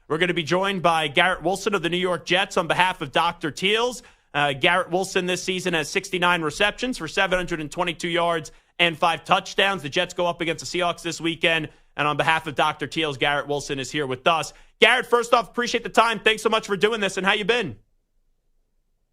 We're going to be joined by Garrett Wilson of the New York Jets on behalf of Dr. Teals. Garrett Wilson this season has 69 receptions for 722 yards and 5 touchdowns. The Jets go up against the Seahawks this weekend. And on behalf of Dr. Teals, Garrett Wilson is here with us. Garrett, first off, appreciate the time. Thanks so much for doing this. And how you been?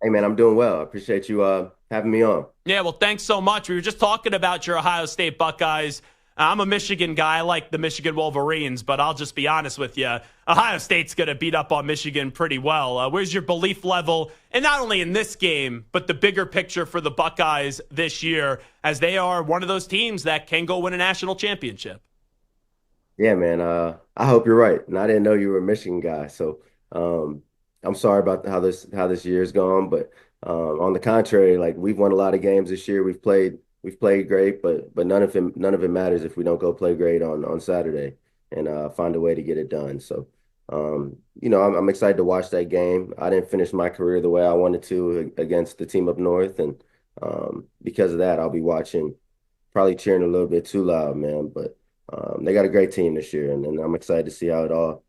Hey, man, I'm doing well. I appreciate you having me on. Yeah, well, thanks so much. We were just talking about your Ohio State Buckeyes. I'm a Michigan guy. I like the Michigan Wolverines, but I'll just be honest with you. Ohio State's going to beat up on Michigan pretty well. Where's your belief level, and not only in this game, but the bigger picture for the Buckeyes this year, as they are one of those teams that can go win a national championship? Yeah, man. I hope you're right. And I didn't know you were a Michigan guy, so I'm sorry about how this year's gone. But on the contrary, like we've won a lot of games this year. We've played great, but none of it matters if we don't go play great on Saturday and find a way to get it done. So I'm excited to watch that game. I didn't finish my career the way I wanted to against the team up north, and because of that, I'll be watching, probably cheering a little bit too loud, man. But they got a great team this year, and I'm excited to see how it all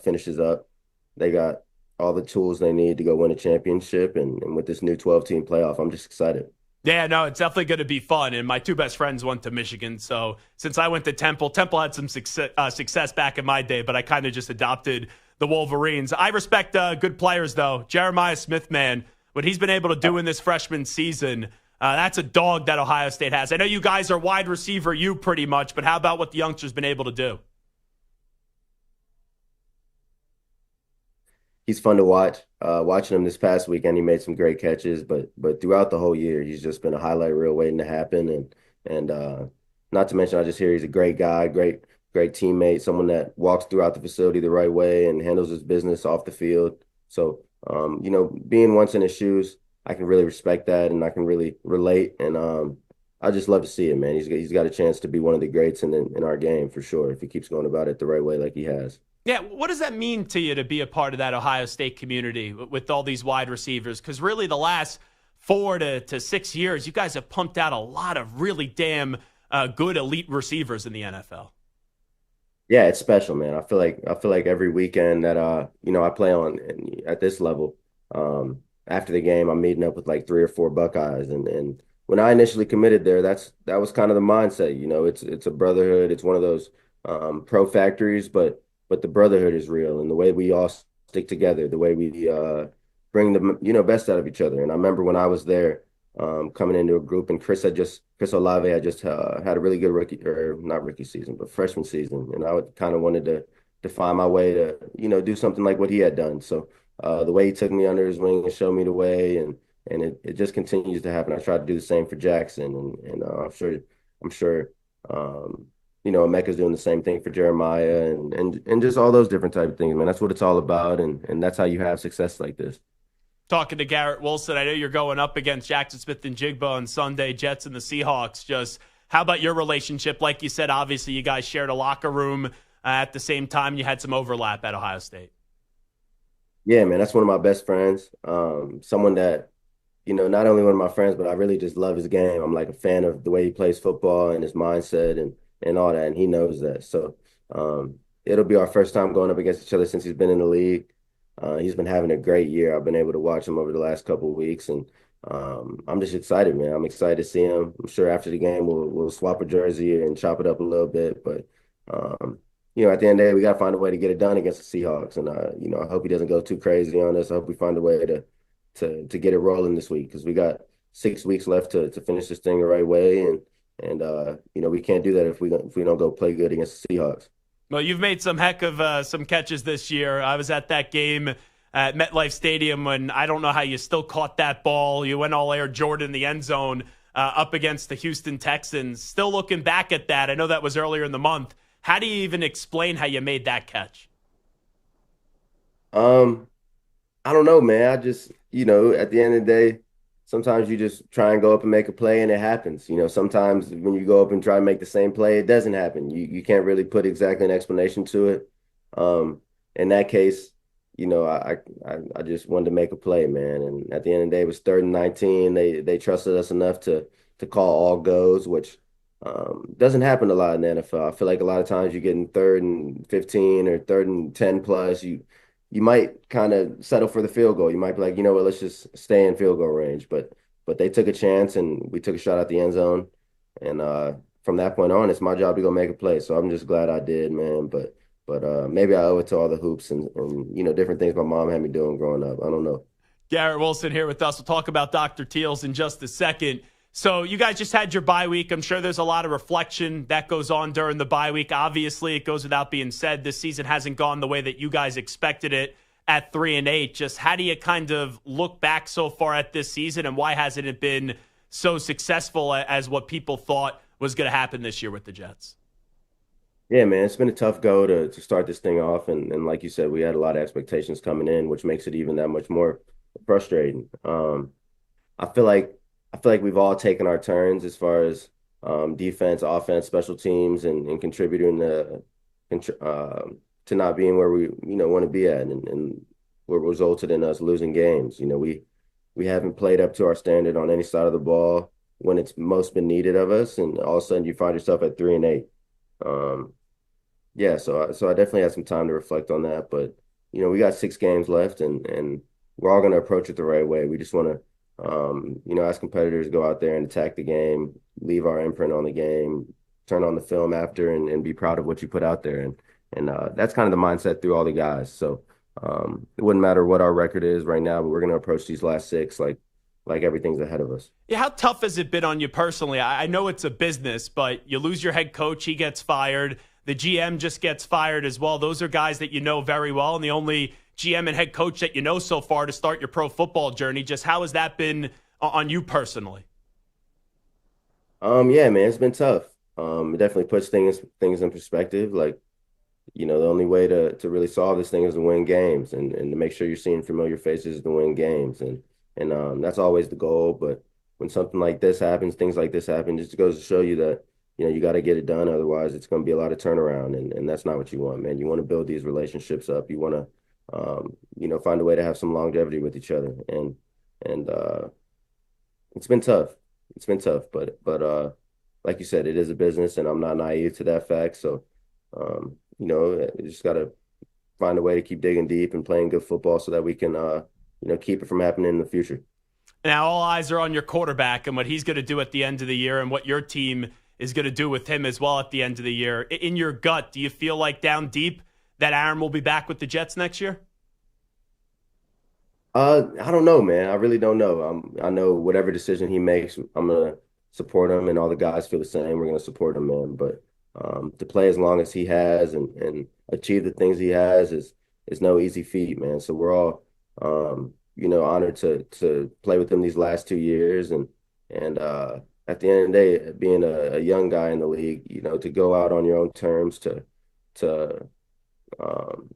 finishes up. They got all the tools they need to go win a championship, and with this new 12-team playoff, I'm just excited. Yeah, no, it's definitely going to be fun. And my two best friends went to Michigan. So since I went to Temple had some success back in my day, but I kind of just adopted the Wolverines. I respect good players, though. Jeremiah Smith, man, what he's been able to do in this freshman season, that's a dog that Ohio State has. I know you guys are wide receiver, you pretty much, but how about what the youngster's been able to do? He's fun to watch. Watching him this past weekend, he made some great catches, but throughout the whole year, he's just been a highlight reel waiting to happen. And not to mention, I just hear he's a great guy, great teammate, someone that walks throughout the facility the right way and handles his business off the field. So, being once in his shoes, I can really respect that, and I can really relate. And I just love to see it, man. He's got a chance to be one of the greats in our game for sure if he keeps going about it the right way like he has. Yeah, what does that mean to you to be a part of that Ohio State community with all these wide receivers? Because really the last 4 to 6 years, you guys have pumped out a lot of really damn good elite receivers in the NFL. Yeah, it's special, man. I feel like every weekend that I play on at this level, after the game, I'm meeting up with like 3 or 4 Buckeyes, and when I initially committed there, that was kind of the mindset. It's a brotherhood. It's one of those pro factories, but the brotherhood is real, and the way we all stick together, the way we bring the best out of each other. And I remember when I was there, coming into a group, and Chris Olave had just had a really good rookie, or not rookie season, but freshman season, and I kind of wanted to find my way to do something like what he had done. So the way he took me under his wing and showed me the way, and it just continues to happen. I try to do the same for Jackson, and I'm sure. Emeka's doing the same thing for Jeremiah, and just all those different type of things, man. That's what it's all about, and that's how you have success like this. Talking to Garrett Wilson, I know you're going up against Jackson Smith and Jigba on Sunday, Jets and the Seahawks. Just how about your relationship? Like you said, obviously you guys shared a locker room at the same time. You had some overlap at Ohio State. Yeah, man, that's one of my best friends. Someone that, not only one of my friends, but I really just love his game. I'm like a fan of the way he plays football and his mindset and all that, and he knows that. So it'll be our first time going up against each other since he's been in the league. He's been having a great year. I've been able to watch him over the last couple of weeks, and I'm just excited, man. I'm excited to see him. I'm sure after the game we'll swap a jersey and chop it up a little bit, but at the end of the day, we got to find a way to get it done against the Seahawks, and I hope he doesn't go too crazy on us. I hope we find a way to get it rolling this week, because we got 6 weeks left to finish this thing the right way, and we can't do that if we don't go play good against the Seahawks. Well, you've made some heck of some catches this year. I was at that game at MetLife Stadium when I don't know how you still caught that ball. You went all Air Jordan in the end zone up against the Houston Texans. Still looking back at that, I know that was earlier in the month. How do you even explain how you made that catch? I don't know, man. I just, at the end of the day, sometimes you just try and go up and make a play and it happens. Sometimes when you go up and try and make the same play, it doesn't happen. You can't really put exactly an explanation to it. In that case, I just wanted to make a play, man. And at the end of the day, it was 3rd and 19. They trusted us enough to call all goes, which Doesn't happen a lot in the NFL. I feel like a lot of times you get in 3rd and 15 or 3rd and 10 plus, you might kind of settle for the field goal. You might be like, you know what, let's just stay in field goal range. But they took a chance and we took a shot at the end zone. And from that point on, it's my job to go make a play. So I'm just glad I did, man. But maybe I owe it to all the hoops and different things my mom had me doing growing up. I don't know. Garrett Wilson here with us. We'll talk about Dr. Teals in just a second. So you guys just had your bye week. I'm sure there's a lot of reflection that goes on during the bye week. Obviously, it goes without being said, this season hasn't gone the way that you guys expected it at 3-8. Just how do you kind of look back so far at this season, and why hasn't it been so successful as what people thought was going to happen this year with the Jets? Yeah, man, it's been a tough go to start this thing off, and like you said, we had a lot of expectations coming in, which makes it even that much more frustrating. I feel like I feel like we've all taken our turns as far as defense, offense, special teams, and contributing to not being where we want to be at, and what resulted in us losing games. We haven't played up to our standard on any side of the ball when it's most been needed of us, and all of a sudden you find yourself at 3-8. Um, yeah, so I definitely had some time to reflect on that, but we got 6 games left, and we're all going to approach it the right way. We just want to as competitors, go out there and attack the game, leave our imprint on the game, turn on the film after, and be proud of what you put out there. And that's kind of the mindset through all the guys. So it wouldn't matter what our record is right now, but we're going to approach these last 6 like everything's ahead of us. Yeah, how tough has it been on you personally? I know it's a business, but you lose your head coach, he gets fired. The GM just gets fired as well. Those are guys that you know very well, and the only GM and head coach that you know so far to start your pro football journey. Just how has that been on you personally? Yeah, man, it's been tough. It definitely puts things in perspective. Like, the only way to really solve this thing is to win games, and to make sure you're seeing familiar faces to win games. And that's always the goal. But when something like this happens, things like this happen, just goes to show you that, you got to get it done. Otherwise, it's going to be a lot of turnaround. And that's not what you want, man. You want to build these relationships up. You want to, find a way to have some longevity with each other. And it's been tough. It's been tough, but like you said, it is a business, and I'm not naive to that fact. So, you just got to find a way to keep digging deep and playing good football so that we can, keep it from happening in the future. Now, all eyes are on your quarterback and what he's going to do at the end of the year, and what your team is going to do with him as well at the end of the year. In your gut, do you feel like down deep that Aaron will be back with the Jets next year? I don't know, man. I really don't know. I know whatever decision he makes, I'm gonna support him, and all the guys feel the same. We're gonna support him, man. But to play as long as he has and achieve the things he has is no easy feat, man. So we're all honored to play with him these last 2 years, and at the end of the day, being a young guy in the league, to go out on your own terms to um,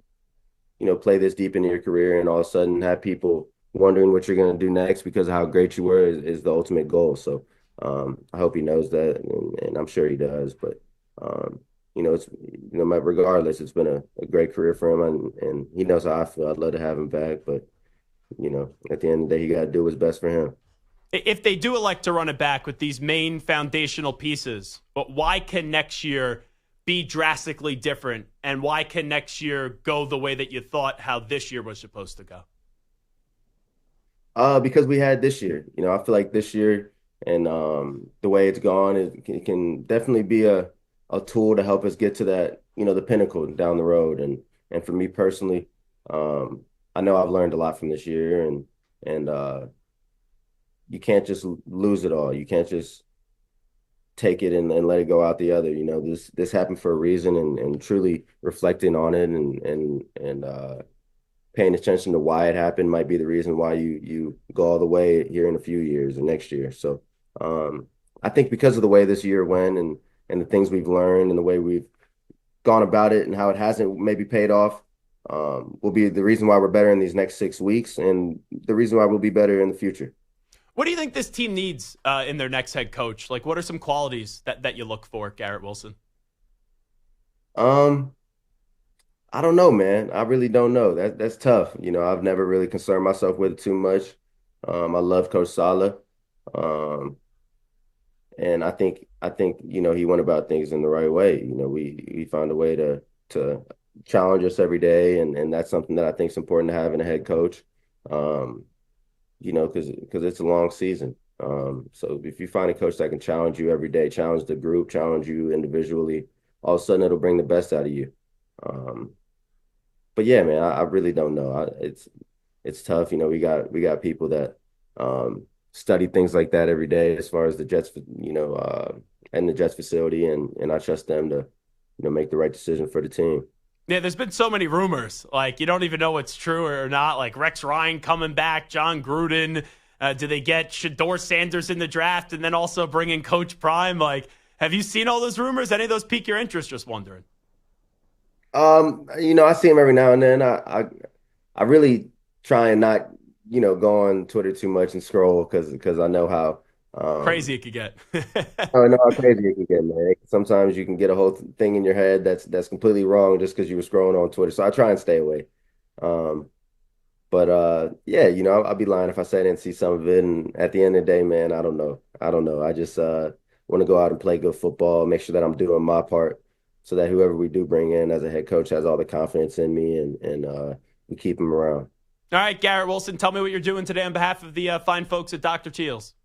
play this deep into your career and all of a sudden have people wondering what you're going to do next because of how great you were is the ultimate goal. So I hope he knows that, and I'm sure he does. But it's regardless, it's been a great career for him, and he knows how I feel. I'd love to have him back, but at the end of the day, he got to do what's best for him. If they do elect to run it back with these main foundational pieces, but why can next year be drastically different, and why can next year go the way that you thought how this year was supposed to go? Because we had this year, I feel like this year and the way it's gone, it can definitely be a tool to help us get to that, the pinnacle down the road. And for me personally, I know I've learned a lot from this year, and you can't just lose it all. You can't just take it and let it go out the other. This happened for a reason, and truly reflecting on it and paying attention to why it happened might be the reason why you go all the way here in a few years or next year. So I think because of the way this year went and the things we've learned and the way we've gone about it and how it hasn't maybe paid off, will be the reason why we're better in these next 6 weeks and the reason why we'll be better in the future. What do you think this team needs in their next head coach? Like, what are some qualities that you look for, Garrett Wilson? Um, I don't know, man. I really don't know. That's tough. I've never really concerned myself with it too much. I love Coach Saleh. Um, and I think I think, he went about things in the right way. We found a way to challenge us every day, and that's something that I think is important to have in a head coach. Um, because it's a long season. So if you find a coach that can challenge you every day, challenge the group, challenge you individually, all of a sudden it'll bring the best out of you. Um, but yeah, man, I really don't know. It's tough. We got people that study things like that every day as far as the Jets, and the Jets facility, and I trust them to, make the right decision for the team. Yeah, there's been so many rumors. Like, you don't even know what's true or not. Like, Rex Ryan coming back, John Gruden. Do they get Shador Sanders in the draft and then also bring in Coach Prime? Like, have you seen all those rumors? Any of those pique your interest? Just wondering. I see them every now and then. I really try and not, go on Twitter too much and scroll because I know how Crazy it could get. I know how crazy it can get, man. Sometimes you can get a whole thing in your head that's completely wrong just because you were scrolling on Twitter. So I try and stay away. Um, but yeah, I'll be lying if I say I didn't see some of it. And at the end of the day, man, I don't know. I don't know. I just want to go out and play good football, make sure that I'm doing my part so that whoever we do bring in as a head coach has all the confidence in me and we keep him around. All right, Garrett Wilson, tell me what you're doing today on behalf of the fine folks at Dr. Teal's.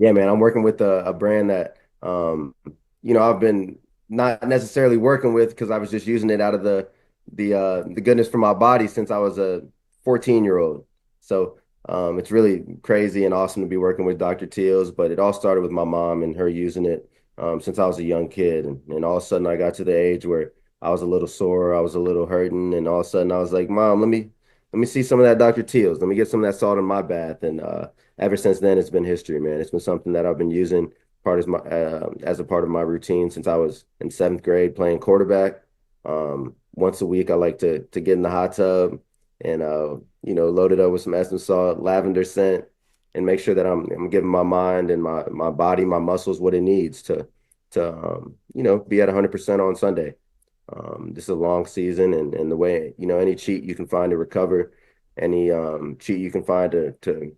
Yeah, man, I'm working with a brand that I've been not necessarily working with because I was just using it out of the goodness for my body since I was a 14-year-old. So it's really crazy and awesome to be working with Dr. Teal's, but it all started with my mom and her using it since I was a young kid. And all of a sudden I got to the age where I was a little sore, I was a little hurting, and all of a sudden I was like, Mom, let me see some of that Dr. Teal's. Let me get some of that salt in my bath. And ever since then, it's been history, man. It's been something that I've been using as a part of my routine since I was in seventh grade playing quarterback. Once a week, I like to get in the hot tub and load it up with some Epsom salt, lavender scent, and make sure that I'm giving my mind and my body, my muscles what it needs to be at 100% on Sunday. This is a long season, and the way, any cheat you can find to recover, any cheat you can find to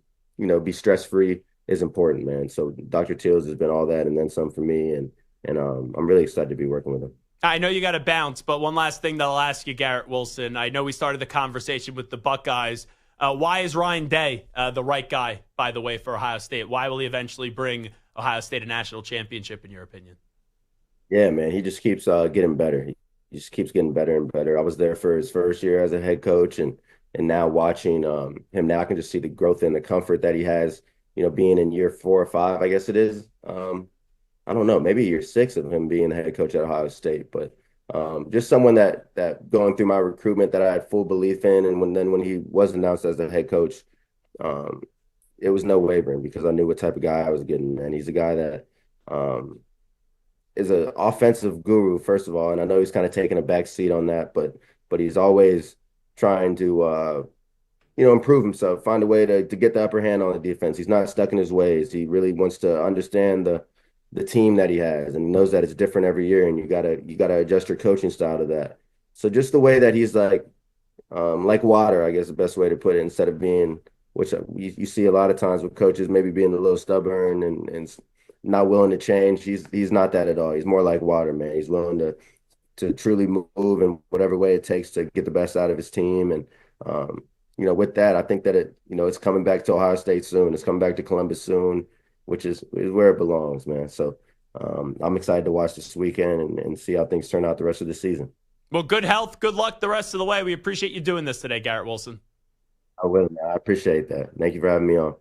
be stress free is important, man. So Dr. Teals has been all that and then some for me, and I'm really excited to be working with him. I know you got to bounce, but one last thing that I'll ask you, Garrett Wilson. I know we started the conversation with the Buckeyes. Why is Ryan Day the right guy, by the way, for Ohio State? Why will he eventually bring Ohio State a national championship, in your opinion? Yeah, man, he just keeps getting better. He just keeps getting better and better. I was there for his first year as a head coach, and now watching him now, I can just see the growth and the comfort that he has. Being in year 4 or 5, I guess it is. I don't know, maybe year 6 of him being the head coach at Ohio State, but just someone that going through my recruitment that I had full belief in, and when he was announced as the head coach, um, it was no wavering because I knew what type of guy I was getting, and he's a guy that um, is an offensive guru, first of all, and I know he's kind of taking a back seat on that, but he's always trying to improve himself, find a way to get the upper hand on the defense. He's not stuck in his ways. He really wants to understand the team that he has, and he knows that it's different every year, and you gotta adjust your coaching style to that. So just the way that he's like water, I guess the best way to put it, instead of being, which you see a lot of times with coaches maybe being a little stubborn and not willing to change. He's not that at all. He's more like water, man. He's willing to truly move in whatever way it takes to get the best out of his team. And with that, I think that it's coming back to Ohio State soon. It's coming back to Columbus soon, which is where it belongs, man. So I'm excited to watch this weekend and see how things turn out the rest of the season. Well, good health, good luck the rest of the way. We appreciate you doing this today, Garrett Wilson. I will, man. I appreciate that. Thank you for having me on.